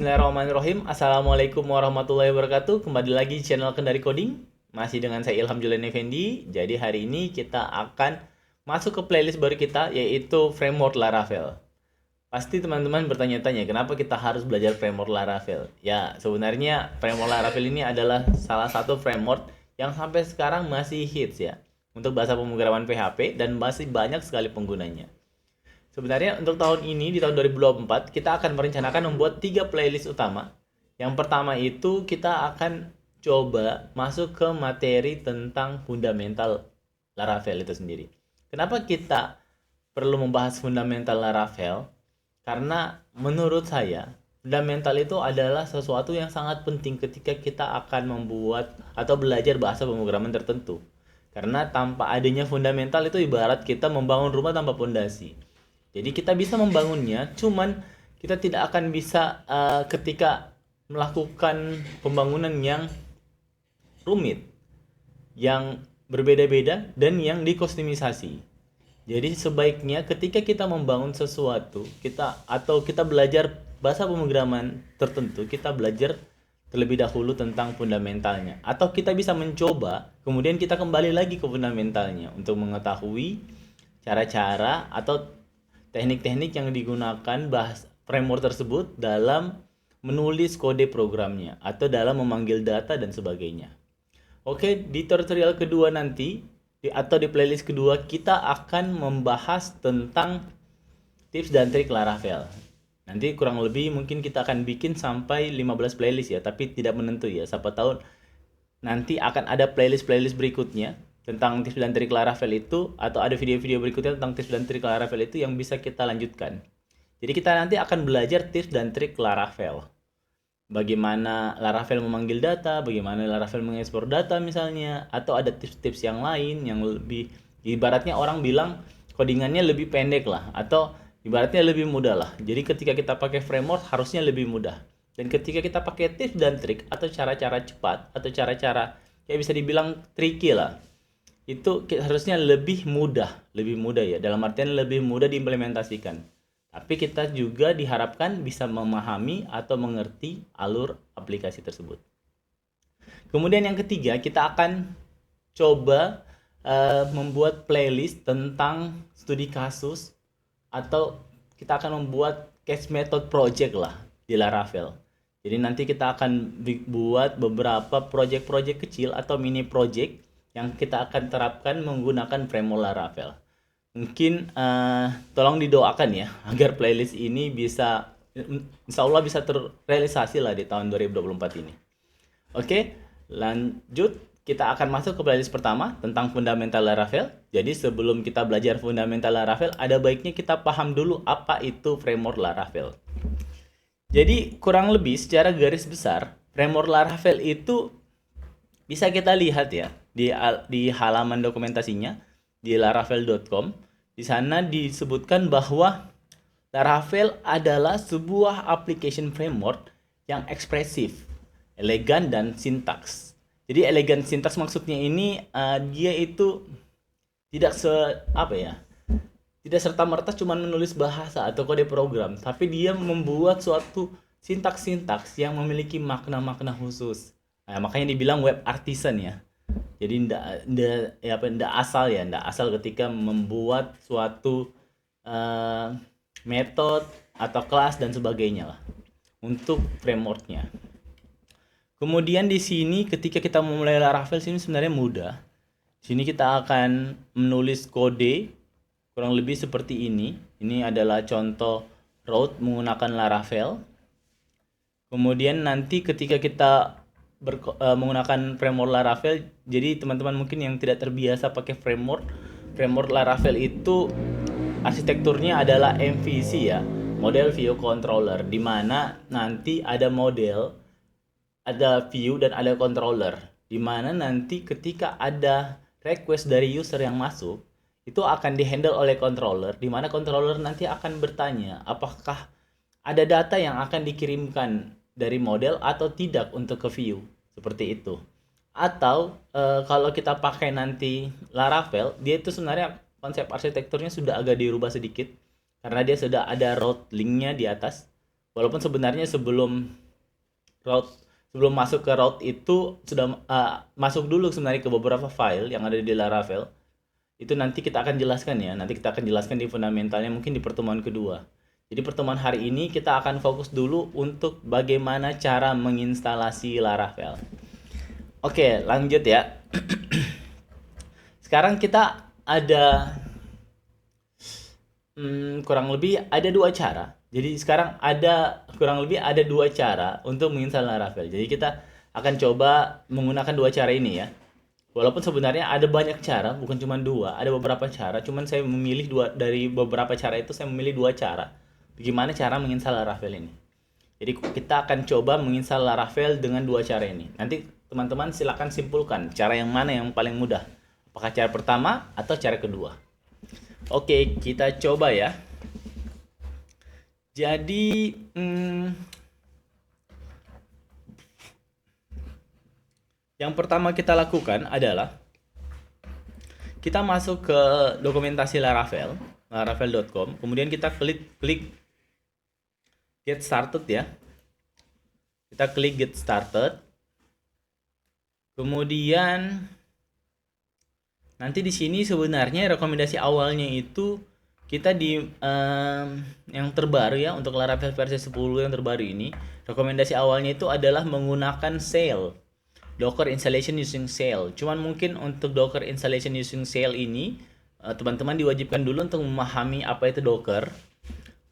Bismillahirrahmanirrahim. Assalamualaikum warahmatullahi wabarakatuh. Kembali lagi di channel Kendari Coding. Masih dengan saya Ilham Julian Effendi. Jadi hari ini kita akan masuk ke playlist baru kita, yaitu Framework Laravel. Pasti teman-teman bertanya-tanya, kenapa kita harus belajar Framework Laravel? Ya, sebenarnya Framework Laravel ini adalah salah satu framework yang sampai sekarang masih hits ya, untuk bahasa pemrograman PHP dan masih banyak sekali penggunanya. Sebenarnya untuk tahun ini, di tahun 2024, kita akan merencanakan membuat 3 playlist utama. Yang pertama itu kita akan coba masuk ke materi tentang fundamental Laravel itu sendiri. Kenapa kita perlu membahas fundamental Laravel? Karena menurut saya, fundamental itu adalah sesuatu yang sangat penting ketika kita akan membuat atau belajar bahasa pemrograman tertentu. Karena tanpa adanya fundamental itu ibarat kita membangun rumah tanpa pondasi. Jadi kita bisa membangunnya, cuman kita tidak akan bisa ketika melakukan pembangunan yang rumit, yang berbeda-beda dan yang dikostumisasi. Jadi sebaiknya ketika kita membangun sesuatu, kita belajar bahasa pemrograman tertentu, kita belajar terlebih dahulu tentang fundamentalnya. Atau kita bisa mencoba, kemudian kita kembali lagi ke fundamentalnya untuk mengetahui cara-cara atau teknik-teknik yang digunakan framework tersebut dalam menulis kode programnya atau dalam memanggil data dan sebagainya. Oke, di tutorial kedua nanti atau di playlist kedua kita akan membahas tentang tips dan trik Laravel. Nanti kurang lebih mungkin kita akan bikin sampai 15 playlist ya, tapi tidak menentu ya. Siapa tahu nanti akan ada playlist-playlist berikutnya tentang tips dan trik Laravel itu, atau ada video-video berikutnya tentang tips dan trik Laravel itu yang bisa kita lanjutkan. Jadi kita nanti akan belajar tips dan trik Laravel. Bagaimana Laravel memanggil data, bagaimana Laravel mengekspor data misalnya, atau ada tips-tips yang lain yang lebih ibaratnya orang bilang codingannya lebih pendek lah, atau ibaratnya lebih mudah lah. Jadi ketika kita pakai framework harusnya lebih mudah. Dan ketika kita pakai tips dan trik atau cara-cara cepat atau cara-cara kayak bisa dibilang tricky lah, itu harusnya lebih mudah ya, dalam artian lebih mudah diimplementasikan. Tapi kita juga diharapkan bisa memahami atau mengerti alur aplikasi tersebut. Kemudian yang ketiga, kita akan coba membuat playlist tentang studi kasus, atau kita akan membuat case method project lah di Laravel. Jadi nanti kita akan buat beberapa project-project kecil atau mini project yang kita akan terapkan menggunakan framework Laravel. Mungkin tolong didoakan ya agar playlist ini bisa, insya Allah bisa terrealisasi lah di tahun 2024 ini. Oke, lanjut kita akan masuk ke playlist pertama tentang fundamental Laravel. Jadi sebelum kita belajar fundamental Laravel, ada baiknya kita paham dulu apa itu framework Laravel. Jadi kurang lebih secara garis besar, framework Laravel itu bisa kita lihat ya di halaman dokumentasinya di laravel.com. Di sana disebutkan bahwa Laravel adalah sebuah application framework yang ekspresif, elegan dan sintaks. Jadi elegan sintaks maksudnya ini dia itu tidak tidak serta-merta cuma menulis bahasa atau kode program, tapi dia membuat suatu sintaks-sintaks yang memiliki makna-makna khusus. Nah, makanya dibilang web artisan ya. Jadi ndak asal ketika membuat suatu metode atau kelas dan sebagainya lah untuk frameworknya. Kemudian di sini ketika kita memulai Laravel sini sebenarnya mudah. Di sini kita akan menulis kode kurang lebih seperti ini. Ini adalah contoh route menggunakan Laravel. Kemudian nanti ketika kita menggunakan framework Laravel, jadi teman-teman mungkin yang tidak terbiasa pakai framework Laravel itu arsitekturnya adalah MVC ya, Model View Controller, di mana nanti ada model, ada view dan ada controller, di mana nanti ketika ada request dari user yang masuk, itu akan dihandle oleh controller, di mana controller nanti akan bertanya apakah ada data yang akan dikirimkan dari model atau tidak untuk ke view, seperti itu. Atau kalau kita pakai nanti Laravel, dia itu sebenarnya konsep arsitekturnya sudah agak dirubah sedikit karena dia sudah ada route linknya di atas Walaupun sebenarnya sebelum masuk ke route itu sudah masuk dulu sebenarnya ke beberapa file yang ada di Laravel. Itu nanti kita akan jelaskan ya. Nanti kita akan jelaskan di fundamentalnya mungkin di pertemuan kedua. Jadi pertemuan hari ini kita akan fokus dulu untuk bagaimana cara menginstalasi Laravel. Oke, lanjut ya. Sekarang kita ada kurang lebih ada dua cara. Jadi sekarang ada kurang lebih ada dua cara untuk menginstal Laravel. Jadi kita akan coba menggunakan dua cara ini ya. Walaupun sebenarnya ada banyak cara, bukan cuma dua, ada beberapa cara. Cuman saya memilih dua dari beberapa cara itu, saya memilih dua cara. Bagaimana cara menginstal Laravel ini? Jadi kita akan coba menginstal Laravel dengan dua cara ini. Nanti teman-teman silakan simpulkan cara yang mana yang paling mudah. Apakah cara pertama atau cara kedua? Oke, kita coba ya. Jadi, yang pertama kita lakukan adalah kita masuk ke dokumentasi Laravel, laravel.com. Kemudian kita klik get started ya. Kita klik get started. Kemudian nanti di sini sebenarnya rekomendasi awalnya itu kita di yang terbaru ya, untuk Laravel versi 10 yang terbaru ini, rekomendasi awalnya itu adalah menggunakan Sail. Docker installation using Sail. Cuman mungkin untuk Docker installation using Sail ini teman-teman diwajibkan dulu untuk memahami apa itu Docker.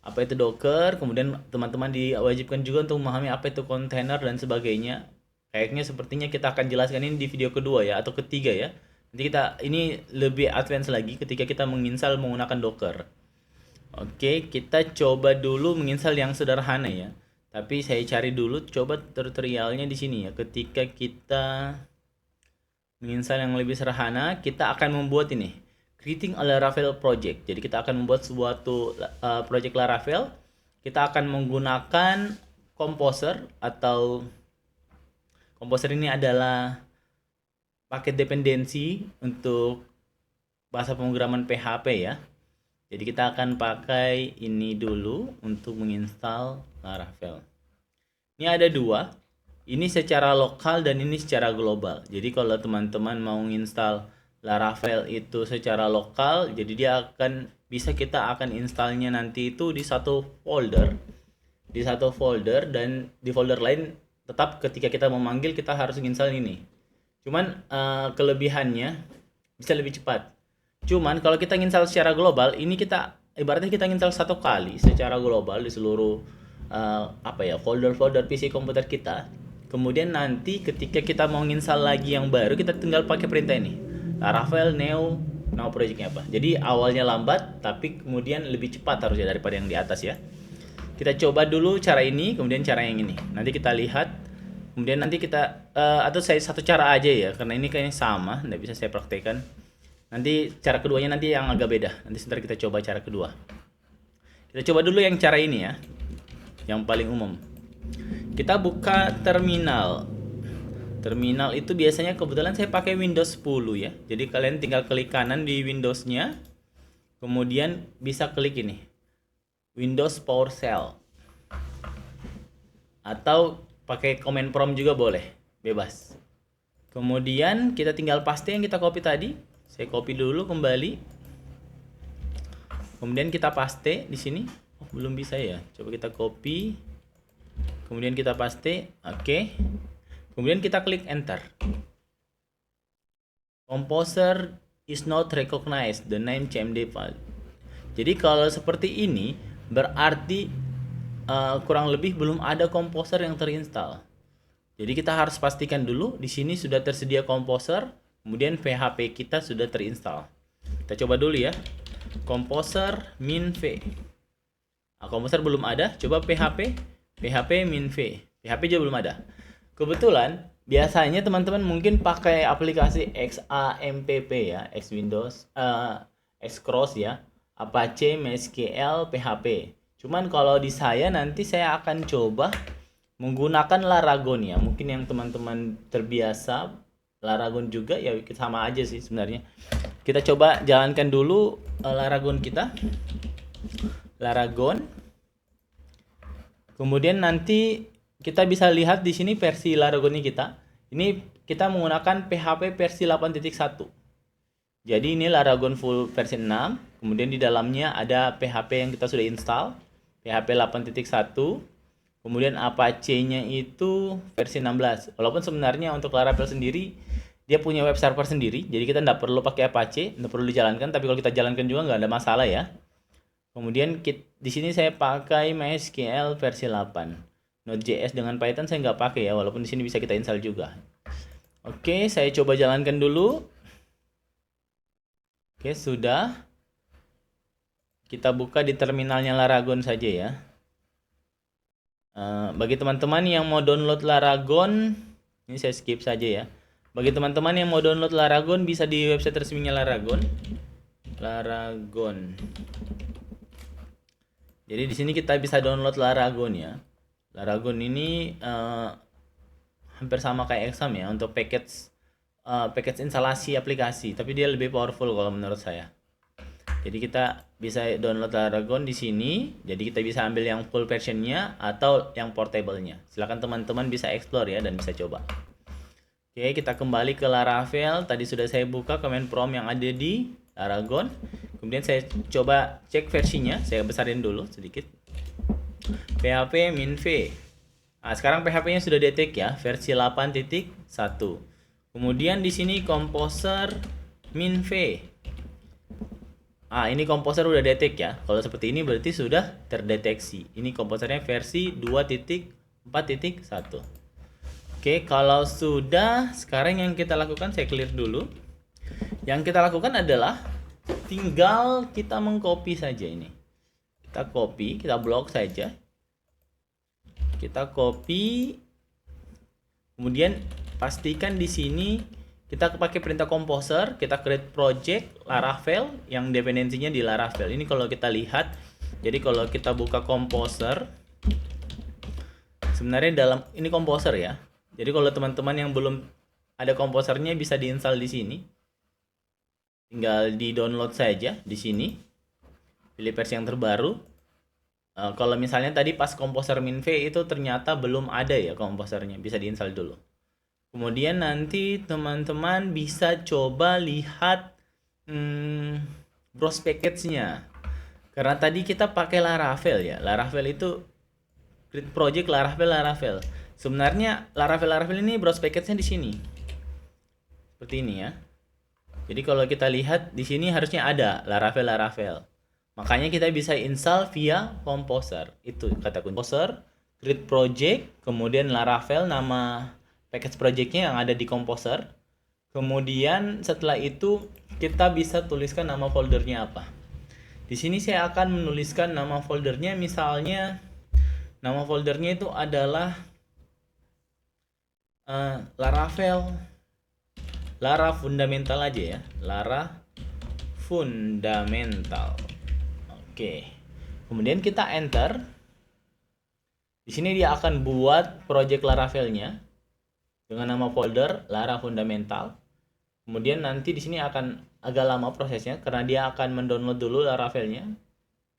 Apa itu Docker, kemudian teman-teman diwajibkan juga untuk memahami apa itu container dan sebagainya. Kayaknya sepertinya kita akan jelaskan ini di video kedua ya, atau ketiga ya. Nanti kita ini lebih advance lagi ketika kita menginstal menggunakan Docker. Oke, kita coba dulu menginstal yang sederhana ya. Tapi saya cari dulu coba tutorialnya di sini ya. Ketika kita menginstal yang lebih sederhana, kita akan membuat ini, creating a Laravel project. Jadi kita akan membuat suatu project Laravel. Kita akan menggunakan Composer, atau Composer ini adalah paket dependensi untuk bahasa pemrograman PHP ya. Jadi kita akan pakai ini dulu untuk menginstal Laravel. Ini ada dua. Ini secara lokal dan ini secara global. Jadi kalau teman-teman mau menginstal Laravel itu secara lokal, jadi dia akan bisa, kita akan installnya nanti itu di satu folder. Di satu folder, dan di folder lain tetap ketika kita memanggil kita harus menginstal ini. Cuman kelebihannya bisa lebih cepat. Cuman kalau kita install secara global, ini kita ibaratnya kita install satu kali secara global di seluruh folder-folder PC komputer kita. Kemudian nanti ketika kita mau install lagi yang baru, kita tinggal pakai perintah ini, Laravel new projectnya apa. Jadi awalnya lambat, tapi kemudian lebih cepat harusnya daripada yang di atas ya. Kita coba dulu cara ini, kemudian cara yang ini. Nanti kita lihat. Kemudian nanti kita atau saya satu cara aja ya, karena ini kayaknya sama, nggak bisa saya praktekkan. Nanti cara keduanya nanti yang agak beda. Nanti sebentar kita coba cara kedua. Kita coba dulu yang cara ini ya, yang paling umum. Kita buka terminal. Terminal itu biasanya kebetulan saya pakai Windows 10 ya. Jadi kalian tinggal klik kanan di Windows-nya. Kemudian bisa klik ini, Windows PowerShell. Atau pakai command prompt juga boleh, bebas. Kemudian kita tinggal paste yang kita copy tadi. Saya copy dulu kembali. Kemudian kita paste di sini. Oh, belum bisa ya. Coba kita copy. Kemudian kita paste. Oke. Kemudian kita klik enter. Composer is not recognized the name cmd file. Jadi kalau seperti ini berarti kurang lebih belum ada Composer yang terinstall. Jadi kita harus pastikan dulu di sini sudah tersedia Composer, kemudian PHP kita sudah terinstall. Kita coba dulu ya. Composer min v. Composer belum ada, coba php min v. PHP juga belum ada. Kebetulan biasanya teman-teman mungkin pakai aplikasi XAMPP ya, X Windows, Xcross ya, Apache, MySQL, PHP. Cuman kalau di saya nanti saya akan coba menggunakan Laragon ya. Mungkin yang teman-teman terbiasa Laragon juga ya, sama aja sih sebenarnya. Kita coba jalankan dulu Laragon kita. Laragon. Kemudian nanti kita bisa lihat di sini versi Laragon kita. Ini kita menggunakan PHP versi 8.1. Jadi ini Laragon full versi 6. Kemudian di dalamnya ada PHP yang kita sudah install, PHP 8.1. Kemudian Apache-nya itu versi 16. Walaupun sebenarnya untuk Laravel sendiri dia punya web server sendiri, jadi kita nggak perlu pakai Apache, nggak perlu dijalankan. Tapi kalau kita jalankan juga nggak ada masalah ya. Kemudian di sini saya pakai MySQL versi 8. Node.js dengan Python saya nggak pakai ya, walaupun di sini bisa kita install juga. Oke, saya coba jalankan dulu. Oke, sudah. Kita buka di terminalnya Laragon saja ya. Bagi teman-teman yang mau download Laragon, ini saya skip saja ya. Bagi teman-teman yang mau download Laragon bisa di website resminya Laragon. Laragon. Jadi di sini kita bisa download Laragon ya. Laragon ini hampir sama kayak Exam ya untuk package instalasi aplikasi, tapi dia lebih powerful kalau menurut saya. Jadi kita bisa download Laragon di sini. Jadi kita bisa ambil yang full versionnya atau yang portable-nya. Silakan teman-teman bisa explore ya dan bisa coba. Oke, kita kembali ke Laravel. Tadi sudah saya buka command prompt yang ada di Laragon. Kemudian saya coba cek versinya. Saya besarin dulu sedikit. PHP min v. Nah, sekarang PHP-nya sudah detect ya, versi 8.1. Kemudian di sini Composer min v. Ini Composer udah detect ya. Kalau seperti ini berarti sudah terdeteksi. Ini Composernya versi 2.4.1. Oke, kalau sudah, sekarang yang kita lakukan, saya clear dulu. Yang kita lakukan adalah tinggal kita mengcopy saja ini. Kita copy, kita blok saja. Kita copy. Kemudian pastikan di sini kita pakai perintah Composer, kita create project Laravel yang dependensinya di Laravel. Ini kalau kita lihat, jadi kalau kita buka Composer, sebenarnya dalam ini Composer ya. Jadi kalau teman-teman yang belum ada Composernya bisa diinstal di sini. Tinggal di-download saja di sini. Pilih versi yang terbaru. Kalau misalnya tadi pas Composer min v itu ternyata belum ada ya Composernya, bisa diinstal dulu. Kemudian nanti teman-teman bisa coba lihat browse package-nya. Karena tadi kita pakai Laravel ya. Laravel itu create project Laravel. Sebenarnya Laravel ini browse package-nya di sini. Seperti ini ya. Jadi kalau kita lihat di sini harusnya ada Laravel. Makanya kita bisa install via Composer. Itu kata kunci. Composer, create project, kemudian Laravel nama package projectnya yang ada di Composer. Kemudian setelah itu kita bisa tuliskan nama foldernya apa. Di sini saya akan menuliskan nama foldernya, misalnya nama foldernya itu adalah Lara Fundamental aja ya. Lara Fundamental. Oke. Kemudian kita enter. Di sini dia akan buat project Laravelnya dengan nama folder Lara Fundamental. Kemudian nanti di sini akan agak lama prosesnya karena dia akan mendownload dulu Laravelnya.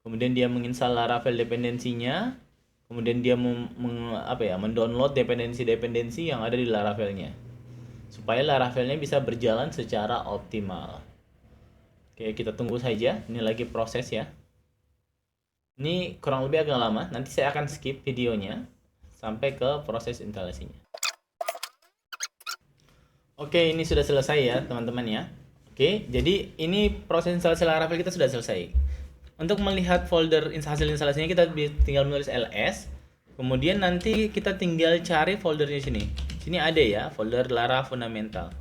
Kemudian dia menginstal Laravel dependensinya. Kemudian dia mendownload dependensi yang ada di Laravelnya supaya Laravelnya bisa berjalan secara optimal. Oke, kita tunggu saja. Ini lagi proses ya. Ini kurang lebih agak lama. Nanti saya akan skip videonya sampai ke proses instalasinya. Oke, ini sudah selesai ya teman-teman ya. Oke, jadi ini proses instalasi Laravel kita sudah selesai. Untuk melihat folder hasil instalasinya kita tinggal menulis ls. Kemudian nanti kita tinggal cari foldernya sini. Sini ada ya folder Lara Fundamental.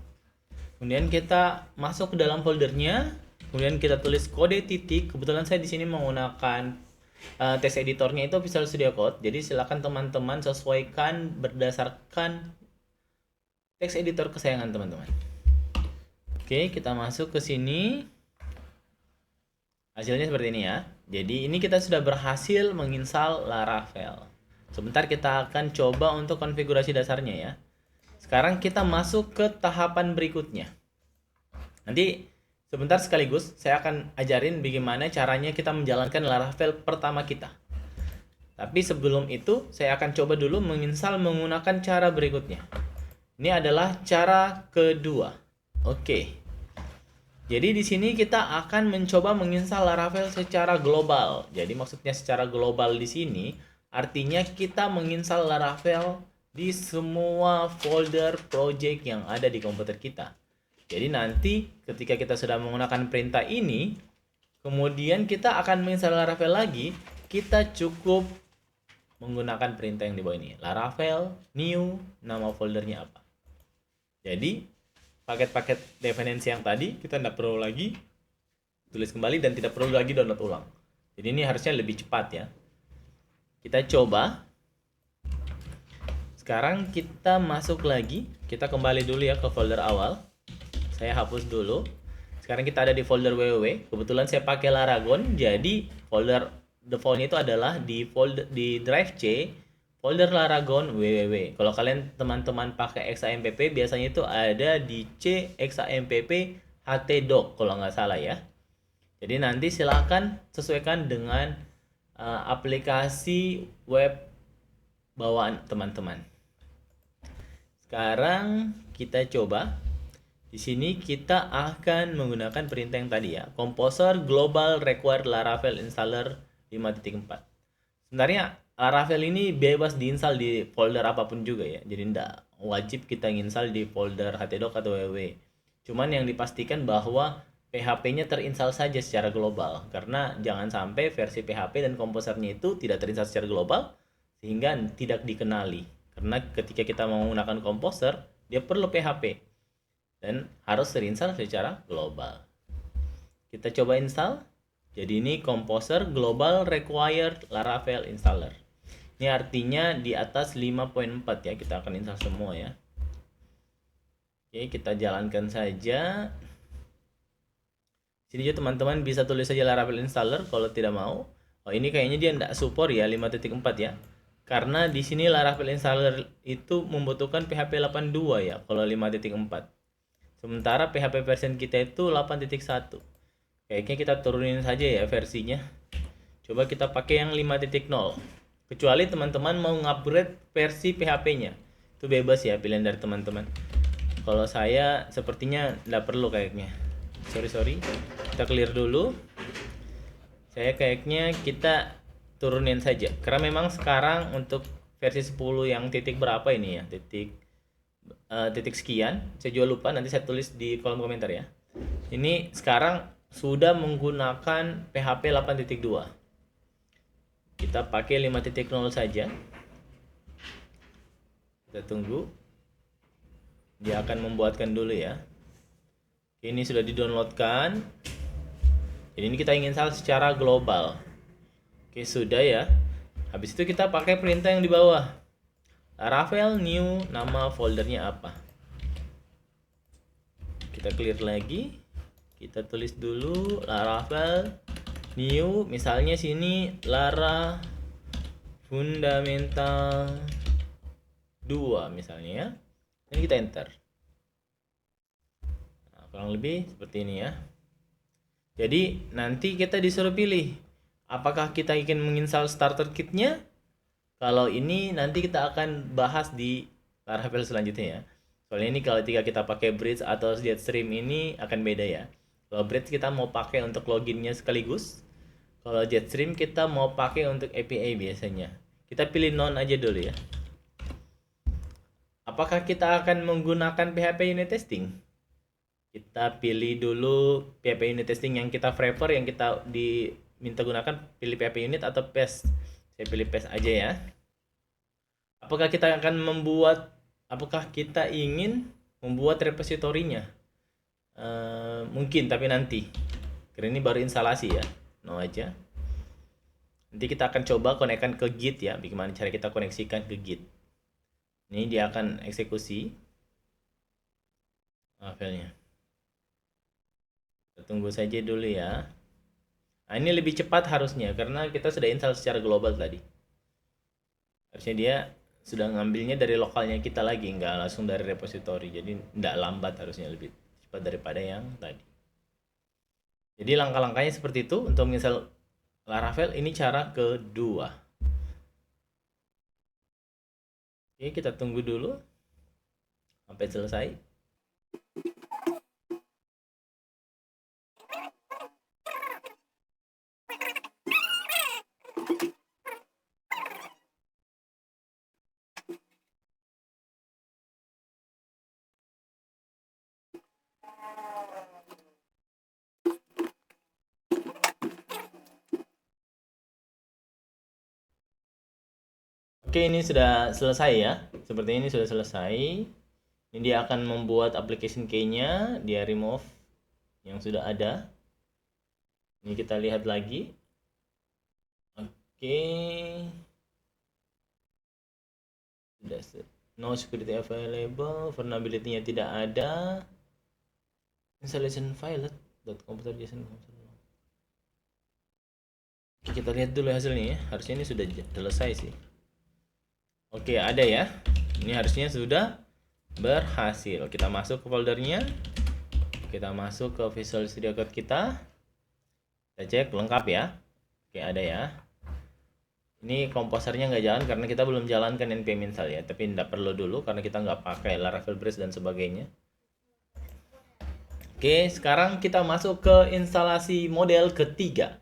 Kemudian kita masuk ke dalam foldernya. Kemudian kita tulis kode titik. Kebetulan saya di sini menggunakan text editornya itu Visual Studio Code. Jadi silakan teman-teman sesuaikan berdasarkan text editor kesayangan teman-teman. Oke, kita masuk ke sini. Hasilnya seperti ini ya. Jadi ini kita sudah berhasil menginstal Laravel. Sebentar kita akan coba untuk konfigurasi dasarnya ya. Sekarang kita masuk ke tahapan berikutnya. Nanti sebentar sekaligus saya akan ajarin bagaimana caranya kita menjalankan Laravel pertama kita. Tapi sebelum itu, saya akan coba dulu menginstal menggunakan cara berikutnya. Ini adalah cara kedua. Oke. Jadi di sini kita akan mencoba menginstal Laravel secara global. Jadi maksudnya secara global di sini artinya kita menginstal Laravel di semua folder project yang ada di komputer kita. Jadi nanti ketika kita sudah menggunakan perintah ini, kemudian kita akan menginstal Laravel lagi, kita cukup menggunakan perintah yang di bawah ini. Laravel new, nama foldernya apa. Jadi paket-paket dependensi yang tadi kita tidak perlu lagi tulis kembali dan tidak perlu lagi download ulang. Jadi ini harusnya lebih cepat ya. Kita coba. Sekarang kita masuk lagi. Kita kembali dulu ya ke folder awal. Saya hapus dulu. Sekarang kita ada di folder www. Kebetulan saya pakai Laragon, jadi folder defaultnya itu adalah di folder di drive C, folder Laragon www. Kalau kalian teman-teman pakai XAMPP biasanya itu ada di C XAMPP htdoc kalau nggak salah ya. Jadi nanti silahkan sesuaikan dengan aplikasi web bawaan teman-teman. Sekarang kita coba. Di sini kita akan menggunakan perintah yang tadi ya. Composer global require Laravel installer 5.4. Sebenarnya Laravel ini bebas diinstal di folder apapun juga ya. Jadi tidak wajib kita install di folder htdoc atau www. Cuman yang dipastikan bahwa PHP-nya terinstall saja secara global. Karena jangan sampai versi PHP dan komposernya itu tidak terinstall secara global sehingga tidak dikenali. Karena ketika kita mau menggunakan komposer, dia perlu PHP dan harus terinstall secara global. Kita coba install. Jadi ini Composer Global Required Laravel Installer. Ini artinya di atas 5.4 ya. Kita akan install semua ya. Oke, kita jalankan saja. Sini juga teman-teman bisa tulis saja Laravel Installer kalau tidak mau. Oh, ini kayaknya dia tidak support ya 5.4 ya. Karena di sini Laravel Installer itu membutuhkan PHP 8.2 ya kalau 5.4. Sementara PHP version kita itu 8.1. Kayaknya kita turunin saja ya versinya. Coba kita pakai yang 5.0. Kecuali teman-teman mau ngupgrade versi PHP-nya. Itu bebas ya, pilihan dari teman-teman. Kalau saya sepertinya tidak perlu kayaknya. Sorry. Kita clear dulu. Saya kayaknya kita turunin saja. Karena memang sekarang untuk versi 10 yang titik berapa ini ya? Titik sekian, saya juga lupa, nanti saya tulis di kolom komentar ya. Ini sekarang sudah menggunakan PHP 8.2. Kita pakai 5.0 saja. Kita tunggu. Dia akan membuatkan dulu ya. Ini sudah di-downloadkan. Jadi ini kita ingin install secara global. Oke, sudah ya. Habis itu kita pakai perintah yang di bawah. Laravel new, nama foldernya apa. Kita clear lagi. Kita tulis dulu Laravel new, misalnya sini Lara Fundamental 2 misalnya ya. Ini kita enter. Nah, kurang lebih seperti ini ya. Jadi nanti kita disuruh pilih apakah kita ingin menginstal starter kitnya. Kalau ini nanti kita akan bahas di Laravel selanjutnya ya. Soalnya ini kalau kita pakai Bridge atau Jetstream ini akan beda ya. Kalau Bridge kita mau pakai untuk loginnya sekaligus. Kalau Jetstream kita mau pakai untuk API biasanya. Kita pilih none aja dulu ya. Apakah kita akan menggunakan PHP unit testing? Kita pilih dulu PHP unit testing yang kita prefer, yang kita diminta gunakan, pilih PHP unit atau PES. Saya pilih PES aja ya. Apakah kita ingin membuat repositorinya? Mungkin, tapi nanti. Karena ini baru instalasi ya. No aja. Nanti kita akan coba konekkan ke Git ya. Bagaimana cara kita koneksikan ke Git. Ini dia akan eksekusi filenya. Kita tunggu saja dulu ya. Nah, ini lebih cepat harusnya karena kita sudah install secara global tadi. Harusnya dia sudah ngambilnya dari lokalnya kita lagi, nggak langsung dari repository. Jadi tidak lambat, harusnya lebih cepat daripada yang tadi. Jadi langkah-langkahnya seperti itu untuk menginstal Laravel. Ini cara kedua. Oke, kita tunggu dulu sampai selesai. Oke, ini sudah selesai ya. Seperti ini sudah selesai. Ini dia akan membuat application key-nya, dia remove yang sudah ada. Ini kita lihat lagi. Oke. No security available, vulnerability-nya tidak ada. Installation file .computer.json. Kita lihat dulu hasilnya ya. Harusnya ini sudah selesai sih. Oke, ada ya. Ini harusnya sudah berhasil. Kita masuk ke foldernya. Kita masuk ke Visual Studio Code kita. Kita cek lengkap ya. Oke, ada ya. Ini komposernya nggak jalan karena kita belum jalankan npm install ya. Tapi tidak perlu dulu karena kita nggak pakai Laravel Brace dan sebagainya. Oke, sekarang kita masuk ke instalasi model ketiga.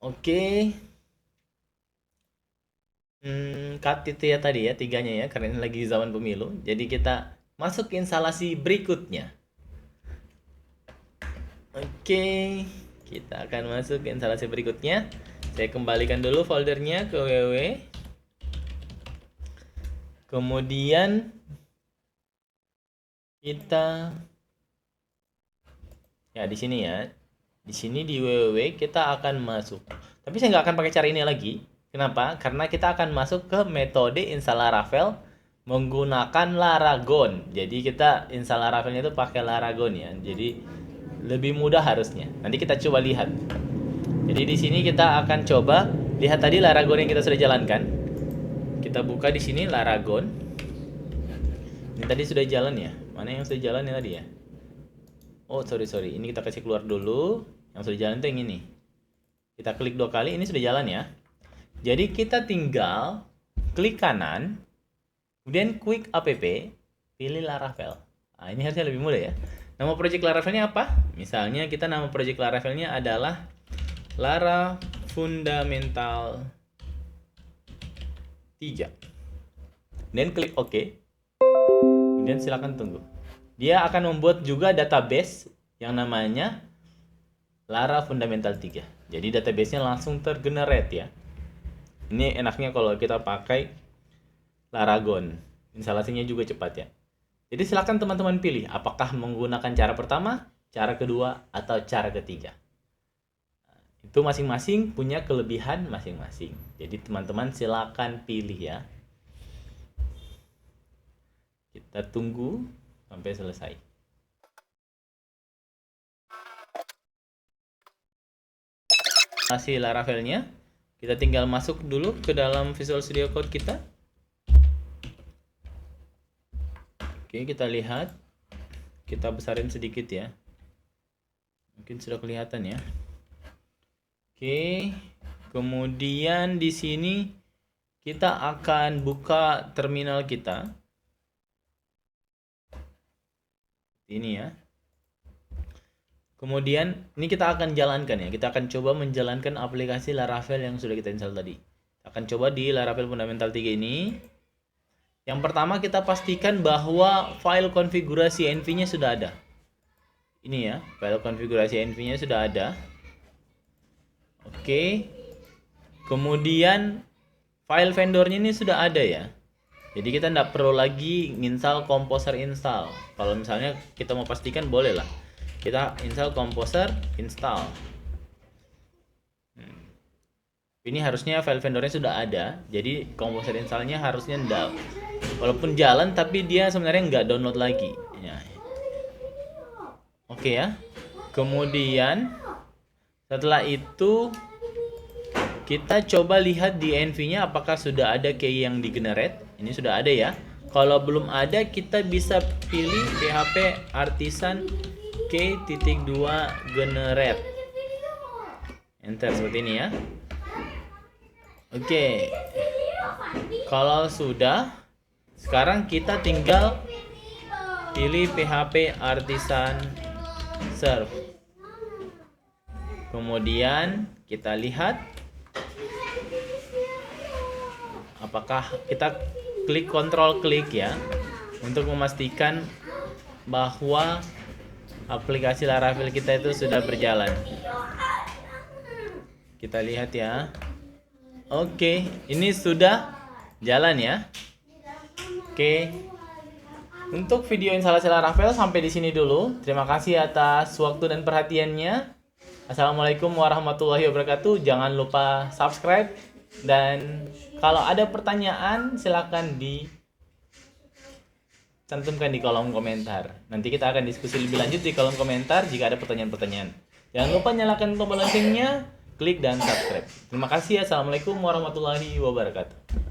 Oke. Cut itu ya tadi ya, tiganya ya, karena ini lagi zaman pemilu. Jadi kita masuk ke instalasi berikutnya. Oke, kita akan masuk ke instalasi berikutnya. Saya kembalikan dulu foldernya ke www. Kemudian kita ya di sini ya. Di sini di www kita akan masuk. Tapi saya nggak akan pakai cara ini lagi. Kenapa? Karena kita akan masuk ke metode install Laravel menggunakan Laragon. Jadi kita install Laravelnya itu pakai Laragon ya. Jadi lebih mudah harusnya. Nanti kita coba lihat. Jadi di sini kita akan coba lihat tadi Laragon yang kita sudah jalankan. Kita buka di sini Laragon. Ini tadi sudah jalan ya. Mana yang sudah jalan ya tadi ya? Oh, sorry. Ini kita kasih keluar dulu. Yang sudah jalan itu yang ini. Kita klik 2 kali, ini sudah jalan ya. Jadi kita tinggal klik kanan, kemudian quick app, pilih Laravel. Nah, ini harusnya lebih mudah ya. Nama project Laravelnya apa? Misalnya kita nama project Laravelnya adalah Lara Fundamental 3. Dan klik OK. Kemudian silakan tunggu. Dia akan membuat juga database yang namanya Lara Fundamental 3. Jadi database-nya langsung tergenerate ya. Ini enaknya kalau kita pakai Laragon. Instalasinya juga cepat ya. Jadi silakan teman-teman pilih apakah menggunakan cara pertama, cara kedua, atau cara ketiga. Itu masing-masing punya kelebihan masing-masing. Jadi teman-teman silakan pilih ya. Kita tunggu sampai selesai. Masih Laravelnya. Kita tinggal masuk dulu ke dalam Visual Studio Code kita. Oke, kita lihat. Kita besarin sedikit ya. Mungkin sudah kelihatan ya. Oke. Kemudian di sini kita akan buka terminal kita. Ini ya. Kemudian ini kita akan jalankan ya. Kita akan coba menjalankan aplikasi Laravel yang sudah kita install tadi. Kita akan coba di Laravel Fundamental 3 ini. Yang pertama kita pastikan bahwa file konfigurasi env-nya sudah ada. Ini ya, file konfigurasi env-nya sudah ada. Oke. Kemudian file vendornya ini sudah ada ya. Jadi kita tidak perlu lagi install Composer install. Kalau misalnya kita mau pastikan boleh lah. Kita install Composer install. Ini harusnya file vendornya sudah ada. Jadi Composer installnya harusnya enggak. Walaupun jalan tapi dia sebenarnya nggak download lagi. Ya. Oke ya. Kemudian setelah itu kita coba lihat di env-nya apakah sudah ada key yang di-generate. Ini sudah ada ya. Kalau belum ada kita bisa pilih php artisan k.2 generate. Enter seperti ini ya. Oke. Kalau sudah, sekarang kita tinggal pilih PHP Artisan Serve. Kemudian kita lihat apakah kita klik kontrol klik ya untuk memastikan bahwa aplikasi Laravel kita itu sudah berjalan. Kita lihat ya. Oke, ini sudah jalan ya. Oke. Untuk video instalasi Laravel sampai di sini dulu. Terima kasih atas waktu dan perhatiannya. Assalamualaikum warahmatullahi wabarakatuh. Jangan lupa subscribe, dan kalau ada pertanyaan silakan dicantumkan di kolom komentar. Nanti kita akan diskusi lebih lanjut di kolom komentar jika ada pertanyaan-pertanyaan. Jangan lupa nyalakan tombol loncengnya, klik dan subscribe. Terima kasih. Assalamualaikum warahmatullahi wabarakatuh.